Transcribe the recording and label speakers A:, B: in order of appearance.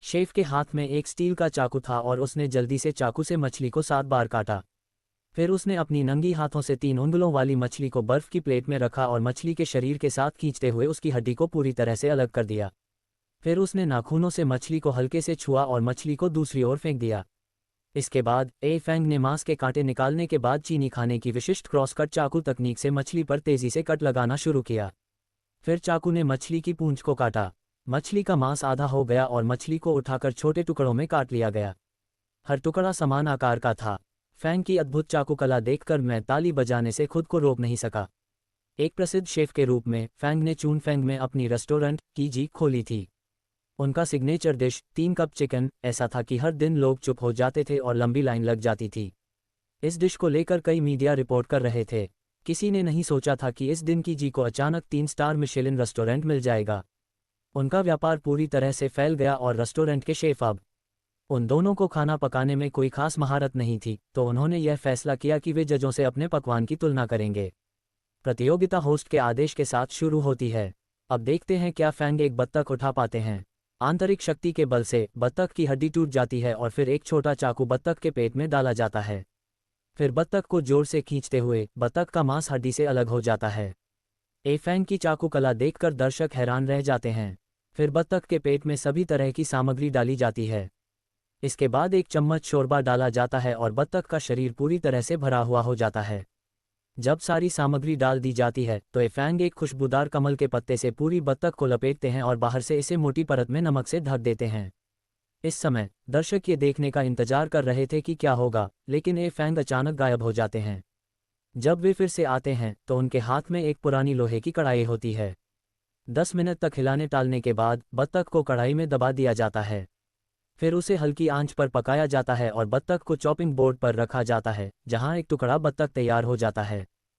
A: Chef के हाथ में एक स्टील का चाकू था और उसने जल्दी से चाकू से मछली को 7 बार काटा। फिर उसने अपनी नंगी हाथों से 3 उंगलों वाली मछली को बर्फ की प्लेट में रखा और मछली के शरीर के साथ खींचते हुए उसकी हड्डी को पूरी तरह से अलग कर दिया। फिर उसने नाखूनों से मछली को हल्के से छुआ और मछली को दूसरी ओर फेंक दिया। इसके बाद ए फैंग ने मांस के कांटे निकालने के बाद चीनी खाने की विशिष्ट क्रॉस कट चाकू तकनीक से मछली पर तेजी से कट लगाना शुरू किया। फिर चाकू ने मछली की पूंछ को काटा। मछली का मांस आधा हो गया और मछली को उठाकर छोटे टुकड़ों में काट लिया गया। हर टुकड़ा समान आकार का था। फैंग की अद्भुत चाकू कला देखकर मैं ताली बजाने से खुद को रोक नहीं सका। एक प्रसिद्ध शेफ के रूप में फैंग ने चून फैंग में अपनी रेस्टोरेंट की जी खोली थी। उनका सिग्नेचर डिश 3 कप चिकन ऐसा था कि हर दिन लोग चुप हो जाते थे और लंबी लाइन लग जाती थी। इस डिश को लेकर कई मीडिया रिपोर्ट कर रहे थे। किसी ने नहीं सोचा था कि इस दिन की जी को अचानक 3 स्टार मिशेलिन रेस्टोरेंट मिल जाएगा। उनका व्यापार पूरी तरह से फैल गया और रेस्टोरेंट के शेफ अब उन दोनों को खाना पकाने में कोई खास महारत नहीं थी, तो उन्होंने यह फैसला किया कि वे जजों से अपने पकवान की तुलना करेंगे। प्रतियोगिता होस्ट के आदेश के साथ शुरू होती है। अब देखते हैं क्या फैंग एक बत्तख उठा पाते हैं। आंतरिक शक्ति के बल से बत्तख की हड्डी टूट जाती है और फिर एक छोटा चाकू बत्तख के पेट में डाला जाता है। फिर बत्तख को जोर से खींचते हुए बत्तख का मांस हड्डी से अलग हो जाता है। ए फैंग की चाकू कला देखकर दर्शक हैरान रह जाते हैं। फिर बत्तख के पेट में सभी तरह की सामग्री डाली जाती है। इसके बाद एक चम्मच शोरबा डाला जाता है और बत्तख का शरीर पूरी तरह से भरा हुआ हो जाता है। जब सारी सामग्री डाल दी जाती है तो ए फैंग एक खुशबूदार कमल के पत्ते से पूरी बत्तख को लपेटते हैं और बाहर से इसे मोटी परत में नमक से ढक देते हैं। इस समय दर्शक ये देखने का इंतजार कर रहे थे कि क्या होगा, लेकिन ए फैंग अचानक गायब हो जाते हैं। जब वे फिर से आते हैं तो उनके हाथ में एक पुरानी लोहे की कढ़ाई होती है। 10 मिनट तक हिलाने टालने के बाद बत्तख को कढ़ाई में दबा दिया जाता है। फिर उसे हल्की आंच पर पकाया जाता है और बत्तख को चॉपिंग बोर्ड पर रखा जाता है, जहां एक टुकड़ा बत्तख तैयार हो जाता है।